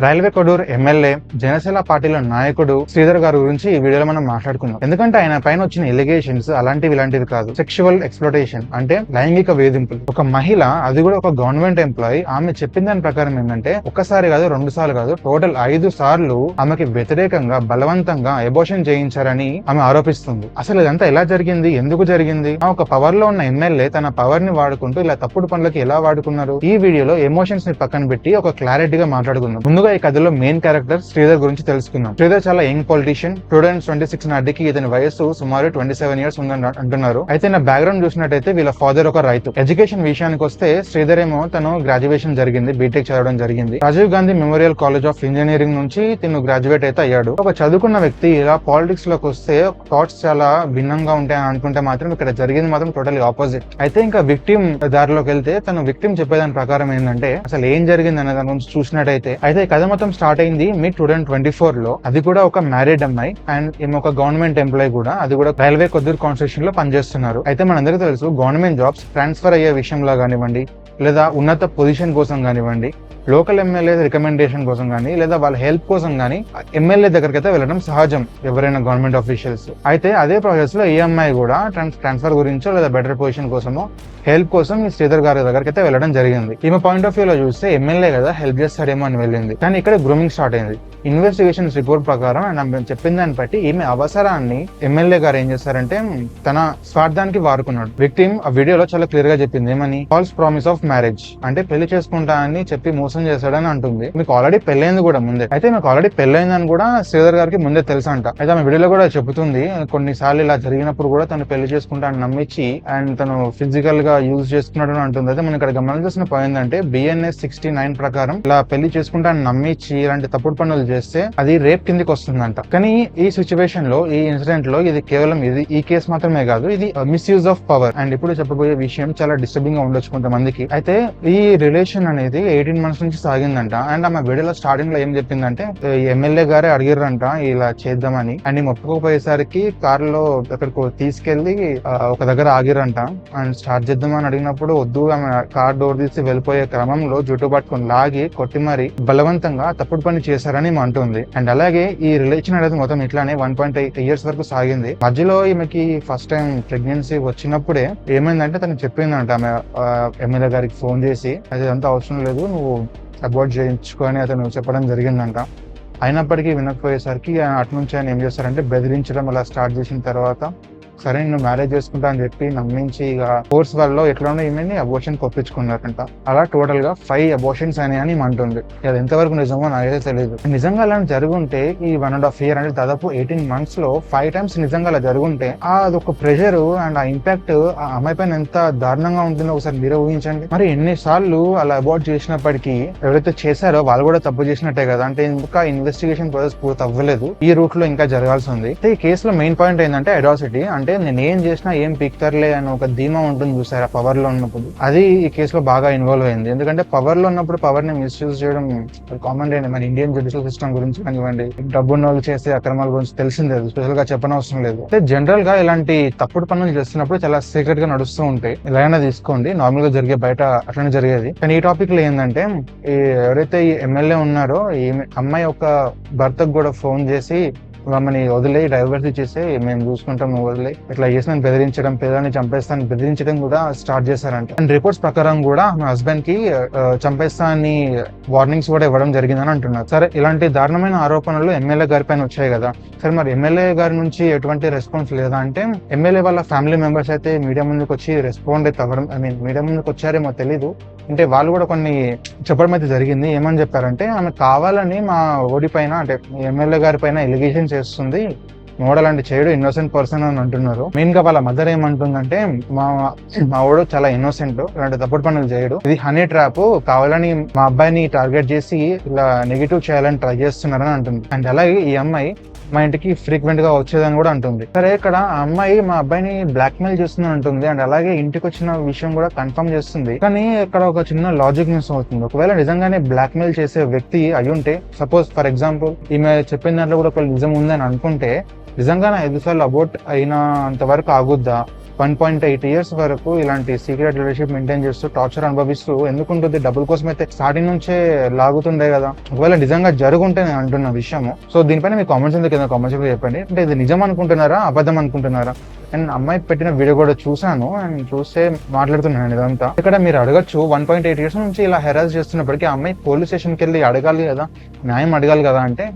Railway Koduru MLA Janasena పార్టీలో నాయకుడు శ్రీధర్ గారి గురించి ఈ వీడియోలో మనం మాట్లాడుకుందాం. ఎందుకంటే ఆయన పైన వచ్చిన ఎలిగేషన్స్ ఇలాంటివి కాదు. సెక్షువల్ ఎక్స్ప్లోటేషన్ అంటే లైంగిక వేధింపులు. ఒక మహిళ, అది కూడా ఒక గవర్నమెంట్ ఎంప్లాయీ, ఆమె చెప్పిన దాని ప్రకారం ఏంటంటే ఒకసారి కాదు, 2 సార్లు కాదు, టోటల్ 5 సార్లు ఆమెకి వ్యతిరేకంగా బలవంతంగా అబోర్షన్ చేయించారని ఆమె ఆరోపిస్తుంది. అసలు ఇదంతా ఎలా జరిగింది, ఎందుకు జరిగింది? ఒక పవర్ లో ఉన్న ఎమ్మెల్యే తన పవర్ ని వాడుకుంటూ ఇలా తప్పుడు పనులకి ఎలా వాడుకున్నారు? ఈ వీడియోలో ఎమోషన్స్ ని పక్కన పెట్టి ఒక క్లారిటీగా మాట్లాడుకుందాం. ముందుగా ఈ కథలో మెయిన్ క్యారెక్టర్ శ్రీధర్ గురించి తెలుసుకుందాం. శ్రీధర్ చాలా యంగ్ పొలిటీషియన్. 2026 నాటికి ఇతని వయస్సు సుమారు 27 ఇయర్స్ ఉందని అంటున్నారు. అయితే నా బ్యాక్గ్రౌండ్ చూసినట్టయితే వీళ్ళ ఫాదర్ ఒక రైతు. ఎడ్యుకేషన్ విషయానికి వస్తే శ్రీధర్ ఏమో తను గ్రాడ్యుయేషన్ జరిగింది, బీటెక్ చదవడం జరిగింది. Rajiv Gandhi memorial college of engineering నుంచి తను గ్రాడ్యుయేట్ అయితే అయ్యాడు. ఒక చదువుకున్న వ్యక్తి ఇలా పాలిటిక్స్ లోకి వస్తే థాట్స్ చాలా భిన్నంగా ఉంటాయని అనుకుంటే మాత్రం ఇక్కడ జరిగింది మాత్రం టోటల్ ఆపోజిట్. అయితే ఇంకా విక్టిమ్ దారిలోకి వెళ్తే తను విక్టిమ్ చెప్పేదాని ప్రకారం ఏంటంటే అసలు ఏం జరిగింది అనే దాని గురించి చూసినట్టయితే అయితే కథ మొత్తం స్టార్ట్ అయింది మిడ్ 2024 లో. అది కూడా ఒక మ్యారీడ్ అమ్మాయి అండ్ ఈమె ఒక గవర్నమెంట్ ఎంప్లాయీ కూడా. అది కూడా రైల్వే కొద్దూరు కాన్స్టిట్యూషన్ లో పనిచేస్తున్నారు. అయితే మనందరికీ తెలుసు గవర్నమెంట్ జాబ్స్ ట్రాన్స్ఫర్ అయ్యే విషయంలో కానివ్వండి, లేదా ఉన్నత పొజిషన్ కోసం కానివ్వండి, లోకల్ ఎమ్మెల్యే రికమెండేషన్ కోసం కానీ, లేదా వాళ్ళ హెల్ప్ కోసం కానీ ఎమ్మెల్యే దగ్గరికి అయితే వెళ్ళడం సహజం ఎవరైనా గవర్నమెంట్ ఆఫీషియల్స్. అయితే అదే ప్రాసెస్ లో ఈ అమ్మాయి కూడా ట్రాన్స్ఫర్ గురించో లేదా బెటర్ పొజిషన్ కోసమో హెల్ప్ కోసం ఈ శ్రీధర్ గారి దగ్గరికి అయితే వెళ్ళడం జరిగింది. ఈమె పాయింట్ ఆఫ్ వ్యూ లో చూస్తే ఎమ్మెల్యే కదా హెల్ప్ చేస్తారేమో అని వెళ్ళింది. కానీ ఇక్కడ గ్రూమింగ్ స్టార్ట్ అయింది. ఇన్వెస్టిగేషన్స్ రిపోర్ట్ ప్రకారం అండ్ చెప్పిన దాన్ని బట్టి ఈమె అవసరాన్ని ఎమ్మెల్యే గారు ఏం చేస్తారంటే తన స్వార్థానికి వాడుకున్నాడు. విక్టిమ్ ఆ వీడియోలో చాలా క్లియర్ గా చెప్పింది ఏమని, ఫాల్స్ ప్రామిస్ ఆఫ్ మ్యారేజ్ అంటే పెళ్లి చేసుకుంటా అని చెప్పి మోసం చేశాడని అంటుంది. మీకు ఆల్రెడీ పెళ్ళైంది కూడా ముందే. అయితే మీకు ఆల్రెడీ పెళ్ళైందని కూడా శ్రీధర్ గారికి ముందే తెలుసు అంట. అయితే ఆమె వీడియోలో కూడా చెబుతుంది కొన్నిసార్లు ఇలా జరిగినప్పుడు కూడా తను పెళ్లి చేసుకుంటా అని నమ్మించి అండ్ తను ఫిజికల్ గా యూజ్ చేసుకున్నాడు అని అంటుంది. అయితే మనం ఇక్కడ గమనించాల్సిన పాయింట్ అంటే BNS 69 ప్రకారం ఇలా పెళ్లి చేసుకుంటా అని నమ్మించి ఇలాంటి తప్పుడు పనులు చేస్తే అది రేప్ కిందికి వస్తుందంట. కానీ ఈ సిచ్యువేషన్ లో, ఈ ఇన్సిడెంట్ లో ఇది కేవలం ఈ కేసు మాత్రమే కాదు, ఇది మిస్యూజ్ ఆఫ్ పవర్. అండ్ ఇప్పుడు చెప్పబోయే విషయం చాలా డిస్టర్బింగ్ గా ఉండొచ్చు కొంతమందికి. అయితే ఈ రిలేషన్ అనేది 18 months నుంచి సాగిందంట. అండ్ ఆమె వీడియోలో స్టార్టింగ్ లో ఏం చెప్పిందంటే ఎమ్మెల్యే గారే అడిగారంట ఇలా చేద్దామని. అండ్ ఈమె ఒప్పుకోపోయేసరికి కార్ లో అక్కడికి తీసుకెళ్లి ఒక దగ్గర ఆగిరంట. అండ్ స్టార్ట్ చేద్దామని అడిగినప్పుడు వద్దు, ఆమె కార్ డోర్ తీసి వెళ్ళిపోయే క్రమంలో జుట్టు పట్టుకుని లాగి కొట్టి మరి బలవంతంగా తప్పుడు పని చేశారని అంటుంది. అండ్ అలాగే ఈ రిలేషన్ అనేది మొత్తం ఇట్లానే 1.8 years వరకు సాగింది. మధ్యలో ఈమెకి ఫస్ట్ టైం ప్రెగ్నెన్సీ వచ్చినప్పుడే ఏమైందంటే తను చెప్పిందంట ఆమె ఎమ్మెల్యే గారికి ఫోన్ చేసి అది అంతా అవసరం లేదు, నువ్వు అబార్ట్ చేయించుకొని అతను చెప్పడం జరిగిందంట. అయినప్పటికీ వినకపోయేసరికి అటు నుంచి ఆయన ఏం చేస్తారంటే బెదిరించడం అలా స్టార్ట్ చేసిన తర్వాత సరే నేను మ్యారేజ్ చేసుకుంటా అని చెప్పి నమ్మించి ఇక ఫోర్స్ వల్ల ఎట్లా ఈమెని అబోర్షన్ కొప్పించుకున్నారంట. అలా టోటల్ గా 5 అబోర్షన్స్ అయినాయని అంటుంది. అది ఎంతవరకు నిజమో నాకైతే తెలియదు. నిజంగా అలా జరుగుంటే ఈ 1.5 year అంటే దాదాపు 18 months లో 5 times నిజంగా అలా జరుగుంటే అదొక ప్రెషర్ అండ్ ఆ ఇంపాక్ట్ ఆ అమ్మాయి పైన ఎంత దారుణంగా ఉంటుందో ఒకసారి మీరే ఊహించండి. మరి ఎన్నిసార్లు అలా అబార్ట్ చేసినప్పటికీ ఎవరైతే చేశారో వాళ్ళు కూడా తప్పు చేసినట్టే కదా. అంటే ఇంకా ఇన్వెస్టిగేషన్ ప్రాసెస్ పూర్తి అవ్వలేదు, ఈ రూట్ లో ఇంకా జరగాల్సి ఉంది. ఈ కేసులో మెయిన్ పాయింట్ ఏంటంటే అట్రాసిటీ. అంటే నేను ఏం చేసినా ఏం పిక్తర్లే అని ఒక ధీమా ఉంటుంది చూసారా పవర్ లో ఉన్నప్పుడు, అది ఈ కేసులో బాగా ఇన్వాల్వ్ అయింది. ఎందుకంటే పవర్ లో ఉన్నప్పుడు పవర్ ని మిస్యూజ్ చేయడం కామన్ అండి. మన ఇండియన్ జ్యుడిషియల్ సిస్టమ్ గురించి కానివ్వండి, డబ్బున్న వాళ్ళు చేసే అక్రమాల గురించి తెలిసిందే, స్పెషల్ గా చెప్పనవసరం లేదు. అయితే జనరల్ గా ఇలాంటి తప్పుడు పనులు చేస్తున్నప్పుడు చాలా సీక్రెట్ గా నడుస్తూ ఉంటాయి. ఇలాగైనా తీసుకోండి, నార్మల్ గా జరిగే బయట అట్లనే జరిగేది. కానీ ఈ టాపిక్ లో ఏంటంటే ఎవరైతే ఈ ఎమ్మెల్యే ఉన్నారో ఈ అమ్మాయి ఒక భర్తకు కూడా ఫోన్ చేసి మమ్మల్ని వదిలే, డైవర్సిటీ చేసి మేము చూసుకుంటాం, వదిలే, ఇట్లా చేసి నేను బెదిరించడం, పిల్లల్ని చంపేస్తాను బెదిరించడం కూడా స్టార్ట్ చేశారంట. అండ్ రిపోర్ట్స్ ప్రకారం కూడా మా హస్బెండ్ కి చంపేస్తా అని వార్నింగ్స్ కూడా ఇవ్వడం జరిగిందని అంటున్నారు. సరే, ఇలాంటి దారుణమైన ఆరోపణలు ఎమ్మెల్యే గారి పైన వచ్చాయి కదా. సరే, మరి ఎమ్మెల్యే గారి నుంచి ఎటువంటి రెస్పాన్స్ లేదా అంటే ఎమ్మెల్యే వాళ్ళ ఫ్యామిలీ మెంబర్స్ అయితే మీడియా ముందుకు వచ్చి రెస్పాండ్ అయితే అవ్వడం, మీడియా ముందుకు వచ్చారేమో తెలీదు. అంటే వాళ్ళు కూడా కొన్ని చెప్పడం అయితే జరిగింది. ఏమని చెప్పారంటే ఆమె కావాలని మా ఓడి పైన అంటే ఎమ్మెల్యే గారి పైన ఎలిగేషన్ చేస్తుంది, మోడల్ అంటే చేయడు, ఇన్నోసెంట్ పర్సన్ అని అంటున్నారు. మెయిన్ గా వాళ్ళ మదర్ ఏమంటుందంటే మా ఓడు చాలా ఇన్నోసెంట్, ఇలాంటి తప్పుడు పనులు చేయడు, ఇది హనీ ట్రాప్, కావాలని మా అబ్బాయిని టార్గెట్ చేసి ఇలా నెగిటివ్ చేయాలని ట్రై చేస్తున్నారని అంటుంది. అండ్ అలాగే ఈ అమ్మాయి మా ఇంటికి ఫ్రీక్వెంట్ గా వచ్చేదని కూడా అంటుంది. సరే, ఇక్కడ ఆ అమ్మాయి మా అబ్బాయిని బ్లాక్ మెయిల్ చేస్తుందని అంటుంది. అండ్ అలాగే ఇంటికి వచ్చిన విషయం కూడా కన్ఫర్మ్ చేస్తుంది. కానీ ఇక్కడ ఒక చిన్న లాజిక్ మిస్ అవుతుంది. ఒకవేళ నిజంగానే బ్లాక్ మెయిల్ చేసే వ్యక్తి అయ్యుంటే, సపోజ్ ఫర్ ఎగ్జాంపుల్ ఈమె చెప్పిన దాంట్లో కూడా ఒక నిజం ఉందని అనుకుంటే, నిజంగా 5 సార్లు అబోర్ట్ అయినా అంతవరకు ఆగుద్దా? 1.8 years వరకు ఇలాంటి సీక్రెట్ రిలేషన్షిప్ మెయింటైన్ చేస్తూ టార్చర్ అనుభవిస్తూ ఎందుకుంటుంది? డబ్బుల కోసం అయితే స్టార్టింగ్ నుంచే లాగుతుండే కదా. ఒకవేళ నిజంగా జరుగుంటే నేను అంటున్న విషయము. సో దీనిపైన మీ కామెంట్స్ ఉంది కింద కామెంట్స్ చెప్పండి. అంటే ఇది నిజం అనుకుంటున్నారా, అబద్ధం అనుకుంటున్నారా? అండ్ అమ్మాయి పెట్టిన వీడియో కూడా చూసాను అండ్ చూస్తే మాట్లాడుతున్నాను ఇదంతా. ఇక్కడ మీరు అడగచ్చు, 1.8 years నుంచి ఇలా హెరాస్ చేస్తున్నప్పటికీ ఆ అమ్మాయి పోలీస్ స్టేషన్కి వెళ్ళి అడగాలి కదా, న్యాయం అడగాలి కదా. అంటే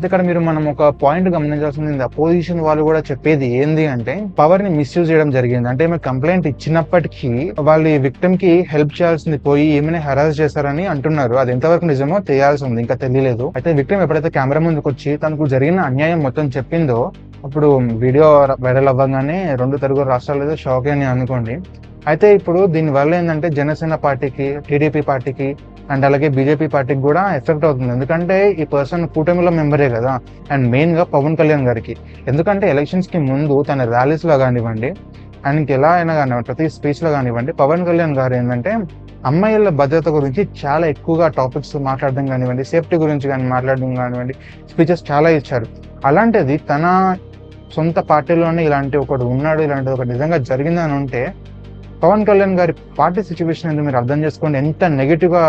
ఇక్కడ మనం ఒక పాయింట్ గమనించాల్సింది, అపోజిషన్ వాళ్ళు కూడా చెప్పేది ఏంది అంటే పవర్ ని మిస్యూజ్ చేయడం జరిగింది. అంటే ఏమైనా కంప్లైంట్ ఇచ్చినప్పటికీ వాళ్ళు ఈ విక్టిమ్ కి హెల్ప్ చేయాల్సింది పోయి ఏమైనా హెరాస్ చేశారని అంటున్నారు. అది ఎంతవరకు నిజమో తెలియాల్సి ఉంది, ఇంకా తెలియలేదు. అయితే విక్టిమ్ ఎప్పుడైతే కెమెరా ముందుకు వచ్చి తనకు జరిగిన అన్యాయం మొత్తం చెప్పిందో అప్పుడు వీడియో వైరల్ అవ్వగానే 2 తెలుగు రాష్ట్రాలు షాక్ అని అనుకోండి. అయితే ఇప్పుడు దీని వల్ల ఏంటంటే జనసేన పార్టీకి, టీడీపీ పార్టీకి అండ్ అలాగే బీజేపీ పార్టీకి కూడా ఎఫెక్ట్ అవుతుంది. ఎందుకంటే ఈ పర్సన్ కూటమిలో మెంబరే కదా. అండ్ మెయిన్ గా పవన్ కళ్యాణ్ గారికి, ఎందుకంటే ఎలక్షన్స్ కి ముందు తన ర్యాలీస్ లో కానివ్వండి అండ్ ఎలా అయినా కానివ్వండి ప్రతి స్పీచ్ లో కానివ్వండి పవన్ కళ్యాణ్ గారు ఏంటంటే అమ్మాయిల భద్రత గురించి చాలా ఎక్కువగా టాపిక్స్ మాట్లాడడం కానివ్వండి, సేఫ్టీ గురించి కానీ మాట్లాడడం కానివ్వండి స్పీచెస్ చాలా ఇచ్చారు. అలాంటిది తన సొంత పార్టీలోనే ఇలాంటి ఒకటి ఉన్నాడు, ఇలాంటిది ఒకటి నిజంగా జరిగిందని ఉంటే పవన్ కళ్యాణ్ గారి పార్టీ సిచ్యువేషన్ ఎందుకు మీరు అర్థం చేసుకోండి, ఎంత నెగిటివ్ గా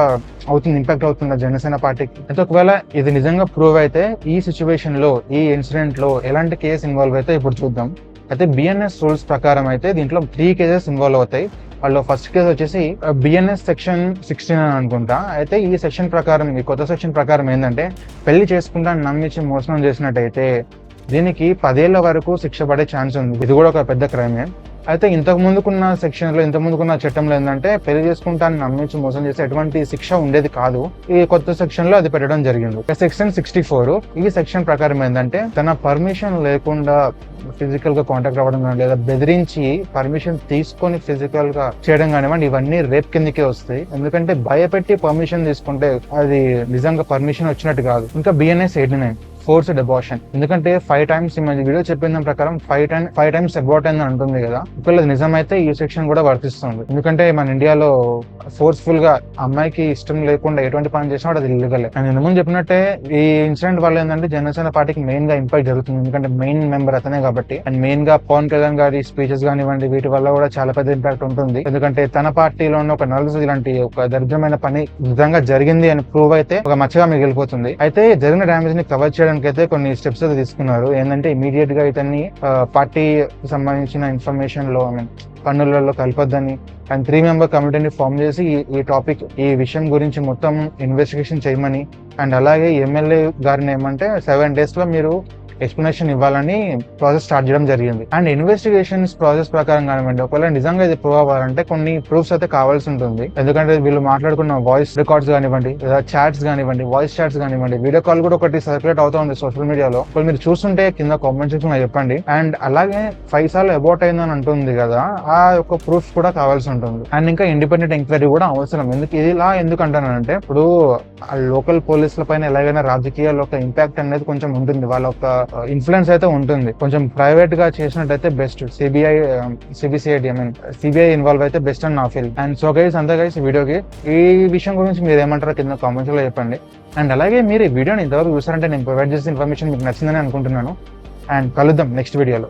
అవుతుంది, ఇంపాక్ట్ అవుతుందో జనసేన పార్టీకి. అయితే ఒకవేళ ఇది నిజంగా ప్రూవ్ అయితే ఈ సిచ్యువేషన్ లో, ఈ ఇన్సిడెంట్ లో ఎలాంటి కేసు ఇన్వాల్వ్ అయితే ఇప్పుడు చూద్దాం. అయితే బిఎన్ఎస్ రూల్స్ ప్రకారం అయితే దీంట్లో 3 cases ఇన్వాల్వ్ అవుతాయి. వాళ్ళు ఫస్ట్ కేసు వచ్చేసి బిఎన్ఎస్ సెక్షన్ 16 అని అనుకుంటా. అయితే ఈ సెక్షన్ ప్రకారం, ఈ కొత్త సెక్షన్ ప్రకారం ఏంటంటే పెళ్లి చేసుకుంటా నమ్మించి మోసం చేసినట్టయితే దీనికి 10 ఏళ్ల వరకు శిక్ష పడే ఛాన్స్ ఉంది. ఇది కూడా ఒక పెద్ద క్రైమే. అయితే ఇంతకు ముందుకున్న సెక్షన్ లో, ఇంతకు ముందుకున్న చట్టంలో ఏంటంటే పెళ్లి చేసుకుంటాను నమ్మించి మోసం చేసి ఎటువంటి శిక్ష ఉండేది కాదు. ఈ కొత్త సెక్షన్ లో అది పెట్టడం జరిగింది, సెక్షన్ 64. ఈ సెక్షన్ ప్రకారం ఏంటంటే తన పర్మిషన్ లేకుండా ఫిజికల్ గా కాంటాక్ట్ అవ్వడం కానీ లేదా బెదిరించి పర్మిషన్ తీసుకొని ఫిజికల్ గా చేయడం కానివ్వండి, ఇవన్నీ రేప్ కిందకే వస్తాయి. ఎందుకంటే భయపెట్టి పర్మిషన్ తీసుకుంటే అది నిజంగా పర్మిషన్ వచ్చినట్టు కాదు. ఇంకా బిఎన్ఎస్ 89 ఫోర్స్డ్ అబార్షన్, ఎందుకంటే 5 times వీడియో చెప్పిన ప్రకారం 5 times అబార్ట్ అయిందని అంటుంది కదా. ఒకవేళ నిజమైతే ఈ సెక్షన్ కూడా వర్తిస్తుంది. ఎందుకంటే మన ఇండియాలో ఫోర్స్ఫుల్ గా అమ్మాయికి ఇష్టం లేకుండా ఎటువంటి పని చేసినా అది ఇల్లీగల్. నేను ముందు చెప్పినట్టే ఈ ఇన్సిడెంట్ వల్ల ఏంటంటే జనసేన పార్టీకి మెయిన్ గా ఇంపాక్ట్ జరుగుతుంది. ఎందుకంటే మెయిన్ మెంబర్ అతనే కాబట్టి. అండ్ మెయిన్ గా పవన్ కళ్యాణ్ గారి స్పీచెస్ కానివ్వండి వీటి వల్ల కూడా చాలా పెద్ద ఇంపాక్ట్ ఉంటుంది. ఎందుకంటే తన పార్టీలో ఉన్న ఒక నలుగురు ఇలాంటి ఒక దరిద్రమైన పని నిజంగా జరిగింది అని ప్రూవ్ అయితే ఒక మచ్చగా మిగిలిపోతుంది. అయితే జరిగిన డ్యామేజ్ ని కవర్ చేయడానికి అయితే కొన్ని స్టెప్స్ అయితే తీసుకున్నారు. ఏంటంటే ఇమీడియట్ గా ఇతన్ని పార్టీ సంబంధించిన ఇన్ఫర్మేషన్ లో పన్నులలో కలపొద్దని అండ్ 3-member కమిటీని ఫామ్ చేసి ఈ విషయం గురించి మొత్తం ఇన్వెస్టిగేషన్ చేయమని అండ్ అలాగే ఎమ్మెల్యే గారిని ఏమంటే 7 days లో మీరు ఎక్స్ప్లెనేషన్ ఇవ్వాలని ప్రాసెస్ స్టార్ట్ చేయడం జరిగింది. అండ్ ఇన్వెస్టిగేషన్స్ ప్రాసెస్ ప్రకారం కానివ్వండి ఒకవేళ నిజంగా ఇది ప్రూవ్ అవ్వాలంటే కొన్ని ప్రూఫ్స్ అయితే కావాల్సి ఉంటుంది. ఎందుకంటే వీళ్ళు మాట్లాడుకున్న వాయిస్ రికార్డ్స్ కానివ్వండి లేదా చాట్స్ కానివ్వండి, వాయిస్ చాట్స్ కానివ్వండి, వీడియో కాల్ కూడా ఒకటి సర్క్యులేట్ అవుతా ఉంది సోషల్ మీడియాలో. ఒకవేళ మీరు చూస్తుంటే కింద కామెంట్ సెక్షన్ లో చెప్పండి. అండ్ అలాగే 5 సార్లు అబౌట్ అయిందని అంటుంది కదా, ఆ యొక్క ప్రూఫ్ కూడా కావాల్సి ఉంటుంది. అండ్ ఇంకా ఇండిపెండెంట్ ఎంక్వైరీ కూడా అవసరం. ఎందుకు అంటానంటే ఇప్పుడు లోకల్ పోలీసుల పైన ఎలాగైనా రాజకీయాల్లో ఒక ఇంపాక్ట్ అనేది కొంచెం ఉంటుంది, వాళ్ళ ఒక ఇన్ఫ్లుయెన్స్ అయితే ఉంటుంది. కొంచెం ప్రైవేట్ గా చేసినట్టయితే బెస్ట్. సిబిఐ ఇన్వాల్వ్ అయితే బెస్ట్ అని నా ఫీల్. అండ్ సో గైస్ అంతా గైస్ వీడియోకి ఈ విషయం గురించి మీరు ఏమంటారో కింద కామెంట్స్ లో చెప్పండి. అండ్ అలాగే మీరు ఈ వీడియోని ఇంతవరకు చూసారంటే నేను ప్రొవైడ్ చేసిన ఇన్ఫర్మేషన్ మీకు నచ్చిందని అనుకుంటున్నాను. అండ్ కలుద్దాం నెక్స్ట్ వీడియోలో.